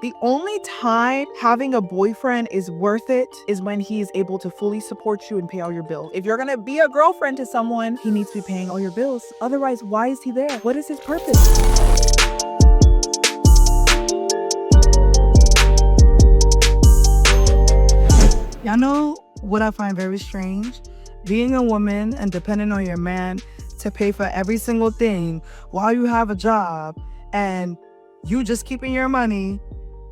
The only time having a boyfriend is worth it is when he is able to fully support you and pay all your bills. If you're gonna be a girlfriend to someone, he needs to be paying all your bills. Otherwise, why is he there? What is his purpose? Y'all know what I find very strange? Being a woman and depending on your man to pay for every single thing while you have a job and you just keeping your money.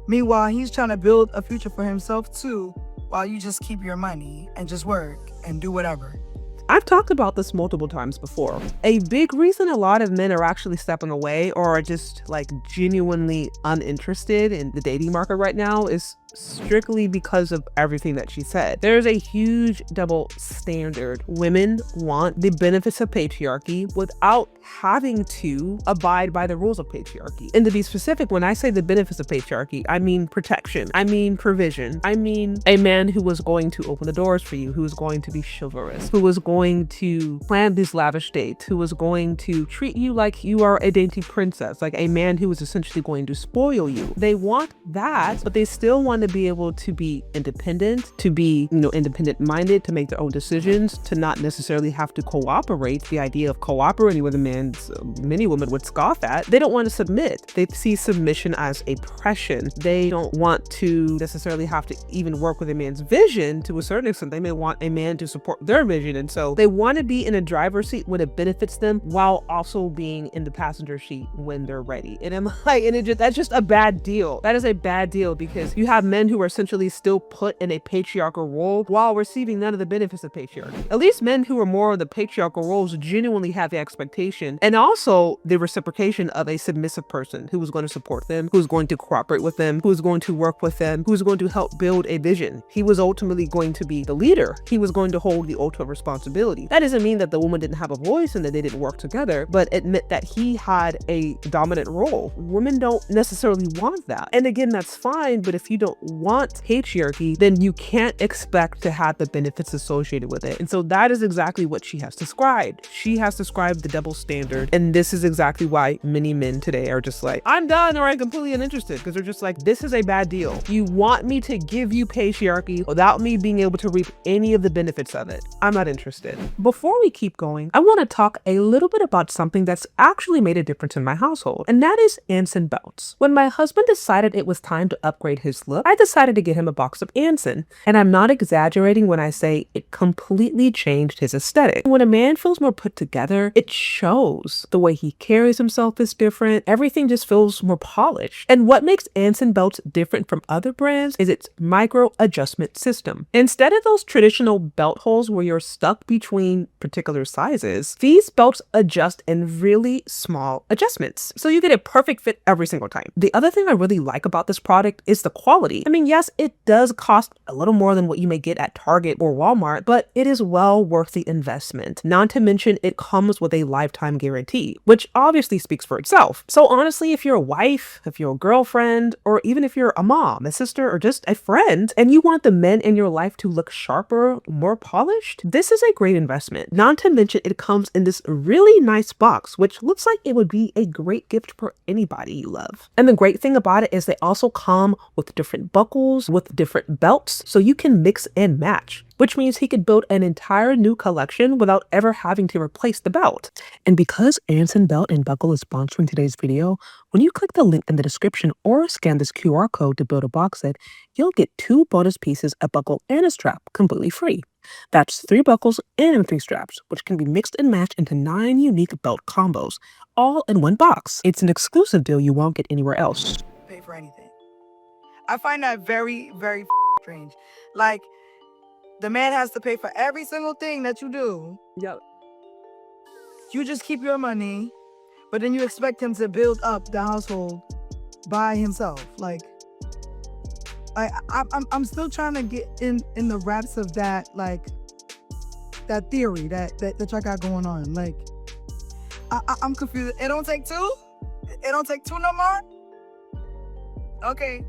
Meanwhile, he's trying to build a future for himself too, while you just keep your money and just work and do whatever. I've talked about this multiple times before. A big reason a lot of men are actually stepping away or are just like genuinely uninterested in the dating market right now is strictly because of everything that she said. There's a huge double standard. Women want the benefits of patriarchy without having to abide by the rules of patriarchy. And to be specific, when I say the benefits of patriarchy, I mean protection, I mean provision, I mean a man who was going to open the doors for you, who was going to be chivalrous, who was going to plan these lavish dates, who was going to treat you like you are a dainty princess, like a man who was essentially going to spoil you. They want that, but they still want to be able to be independent, to be, independent minded, to make their own decisions, to not necessarily have to cooperate. The idea of cooperating with a man, many women would scoff at. They don't want to submit. They see submission as oppression. They don't want to necessarily have to even work with a man's vision. To a certain extent, they may want a man to support their vision. And so they want to be in a driver's seat when it benefits them while also being in the passenger seat when they're ready. And I'm like, that's just a bad deal. That is a bad deal because you have men who are essentially still put in a patriarchal role while receiving none of the benefits of patriarchy. At least men who are more of the patriarchal roles genuinely have the expectation and also the reciprocation of a submissive person who is going to support them, who is going to cooperate with them, who is going to work with them, who is going to help build a vision. He was ultimately going to be the leader. He was going to hold the ultimate responsibility. That doesn't mean that the woman didn't have a voice and that they didn't work together, but admit that he had a dominant role. Women don't necessarily want that. And again, that's fine, but if you don't want patriarchy, then you can't expect to have the benefits associated with it. And so that is exactly what she has described. She has described the double standard. And this is exactly why many men today are just like, I'm done, or I'm completely uninterested, because they're just like, this is a bad deal. You want me to give you patriarchy without me being able to reap any of the benefits of it. I'm not interested. Before we keep going, I want to talk a little bit about something that's actually made a difference in my household, and that is Anson belts. When my husband decided it was time to upgrade his look, I decided to get him a box of Anson, and I'm not exaggerating when I say it completely changed his aesthetic. When a man feels more put together, it shows. The way he carries himself is different. Everything just feels more polished. And what makes Anson belts different from other brands is its micro adjustment system. Instead of those traditional belt holes where you're stuck between particular sizes, these belts adjust in really small adjustments. So you get a perfect fit every single time. The other thing I really like about this product is the quality. I mean, yes, it does cost a little more than what you may get at Target or Walmart, but it is well worth the investment. Not to mention it comes with a lifetime guarantee, which obviously speaks for itself. So honestly, if you're a wife, if you're a girlfriend, or even if you're a mom, a sister, or just a friend, and you want the men in your life to look sharper, more polished, this is a great investment. Not to mention it comes in this really nice box, which looks like it would be a great gift for anybody you love. And the great thing about it is they also come with different buckles, with different belts, so you can mix and match, which means he could build an entire new collection without ever having to replace the belt. And because Anson Belt and Buckle is sponsoring today's video, when you click the link in the description or scan this QR code to build a box set, you'll get 2 bonus pieces, a buckle and a strap, completely free. That's 3 buckles and 3 straps, which can be mixed and matched into 9 unique belt combos, all in one box. It's an exclusive deal you won't get anywhere else. Pay for anything. I find that very, very strange. Like, the man has to pay for every single thing that you do. Yep. You just keep your money, but then you expect him to build up the household by himself. Like, I'm still trying to get in the wraps of that, like, that theory that y'all got going on. Like, I'm confused. It don't take 2? It don't take 2 no more? Okay.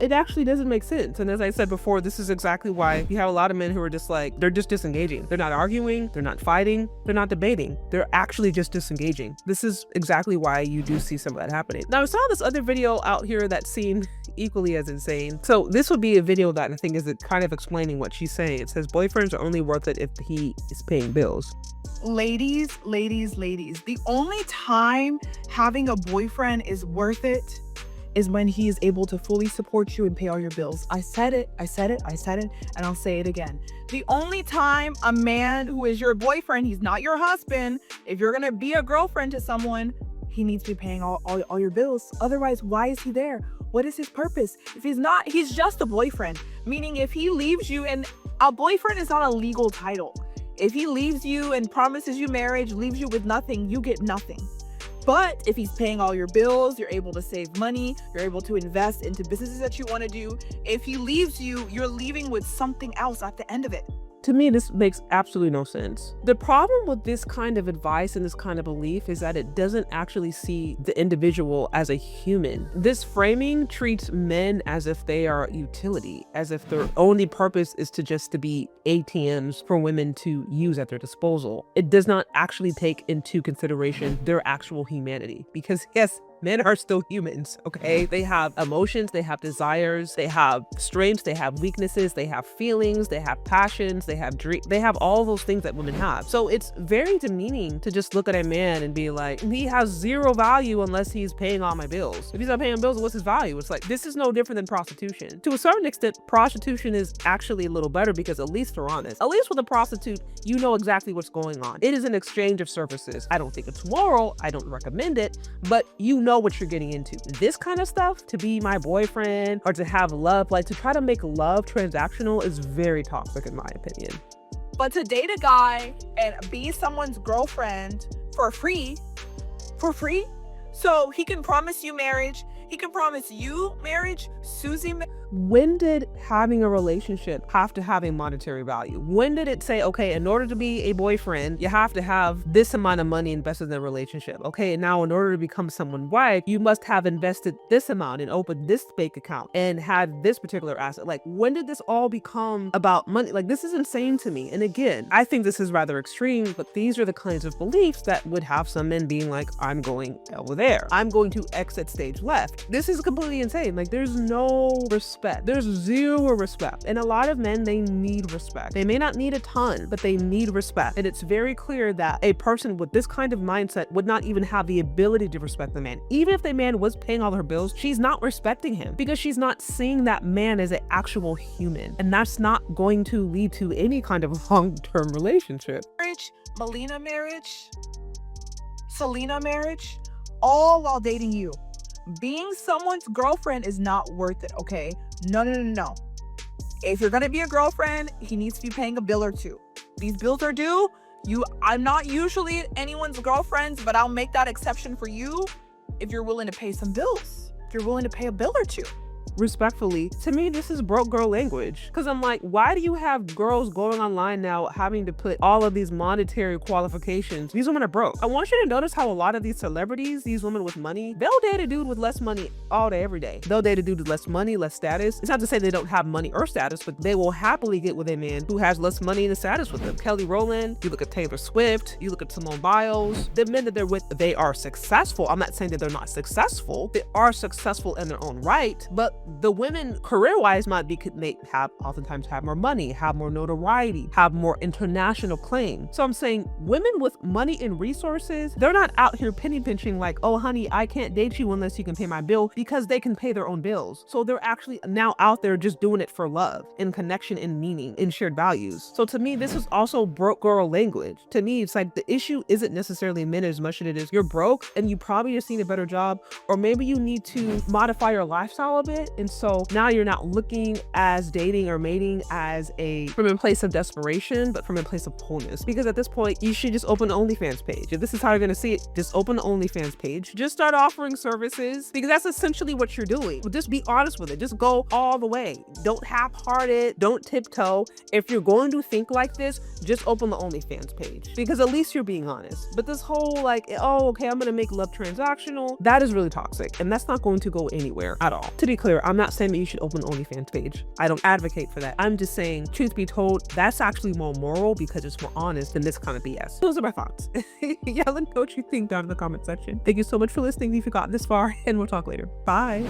It actually doesn't make sense. And as I said before, this is exactly why you have a lot of men who are just like, they're just disengaging. They're not arguing, they're not fighting, they're not debating. They're actually just disengaging. This is exactly why you do see some of that happening. Now, I saw this other video out here that seemed equally as insane. So this would be a video that I think is kind of explaining what she's saying. It says boyfriends are only worth it if he is paying bills. Ladies, the only time having a boyfriend is worth it is when he is able to fully support you and pay all your bills. I said it, and I'll say it again. The only time a man who is your boyfriend, he's not your husband, if you're gonna be a girlfriend to someone, he needs to be paying all your bills. Otherwise, why is he there? What is his purpose? If he's not, he's just a boyfriend. Meaning if he leaves you, and a boyfriend is not a legal title. If he leaves you and promises you marriage, leaves you with nothing, you get nothing. But if he's paying all your bills, you're able to save money, you're able to invest into businesses that you want to do. If he leaves you, you're leaving with something else at the end of it. To me, this makes absolutely no sense. The problem with this kind of advice and this kind of belief is that it doesn't actually see the individual as a human. This framing treats men as if they are utility, as if their only purpose is to be ATMs for women to use at their disposal. It does not actually take into consideration their actual humanity, because yes, men are still humans, okay? They have emotions, they have desires, they have strengths, they have weaknesses, they have feelings, they have passions, they have dreams, they have all those things that women have. So it's very demeaning to just look at a man and be like, he has zero value unless he's paying all my bills. If he's not paying bills, what's his value? It's like, this is no different than prostitution. To a certain extent, prostitution is actually a little better because at least they're honest. At least with a prostitute, you know exactly what's going on. It is an exchange of services. I don't think it's moral, I don't recommend it, but you know what you're getting into. This kind of stuff, to be my boyfriend or to have love, like to try to make love transactional, is very toxic in my opinion. But to date a guy and be someone's girlfriend for free, so he can promise you marriage, he can promise you marriage, Susie marriage. When did having a relationship have to have a monetary value? When did it say, okay, in order to be a boyfriend, you have to have this amount of money invested in the relationship? Okay, now in order to become someone's wife, you must have invested this amount and opened this bank account and had this particular asset. Like, when did this all become about money? Like, this is insane to me. And again, I think this is rather extreme, but these are the kinds of beliefs that would have some men being like, I'm going over there. I'm going to exit stage left. This is completely insane. Like, there's no respect. There's zero respect. And a lot of men, they need respect. They may not need a ton, but they need respect. And it's very clear that a person with this kind of mindset would not even have the ability to respect the man. Even if the man was paying all her bills, she's not respecting him because she's not seeing that man as an actual human. And that's not going to lead to any kind of long-term relationship. Marriage, Melina marriage, Selena marriage, all while dating you. Being someone's girlfriend is not worth it, okay? No. If you're gonna be a girlfriend, he needs to be paying a bill or two. These bills are due. I'm not usually anyone's girlfriend, but I'll make that exception for you if you're willing to pay some bills. If you're willing to pay a bill or two. Respectfully, to me, this is broke girl language. Because I'm like, why do you have girls going online now having to put all of these monetary qualifications? These women are broke. I want you to notice how a lot of these celebrities, these women with money, they'll date a dude with less money all day, every day. They'll date a dude with less money, less status. It's not to say they don't have money or status, but they will happily get with a man who has less money and status with them. Kelly Rowland, you look at Taylor Swift, you look at Simone Biles, the men that they're with, they are successful. I'm not saying that they're not successful. They are successful in their own right, but the women career-wise may oftentimes have more money, have more notoriety, have more international claim. So I'm saying women with money and resources, they're not out here penny pinching like, oh honey, I can't date you unless you can pay my bill, because they can pay their own bills. So they're actually now out there just doing it for love and connection and meaning and shared values. So to me, this is also broke girl language. To me, it's like the issue isn't necessarily men as much as it is you're broke and you probably just need a better job, or maybe you need to modify your lifestyle a bit. And so now you're not looking as dating or mating from a place of desperation, but from a place of wholeness. Because at this point, you should just open an OnlyFans page. If this is how you're gonna see it, just open an OnlyFans page. Just start offering services, because that's essentially what you're doing. But just be honest with it. Just go all the way. Don't half-heart it. Don't tiptoe. If you're going to think like this, just open the OnlyFans page, because at least you're being honest. But this whole like, oh, okay, I'm gonna make love transactional, that is really toxic, and that's not going to go anywhere at all. To be clear, I'm not saying that you should open an OnlyFans page. I don't advocate for that. I'm just saying, truth be told, that's actually more moral because it's more honest than this kind of BS. Those are my thoughts. Yeah, let me know what you think down in the comment section. Thank you so much for listening if you've gotten this far, and we'll talk later. Bye.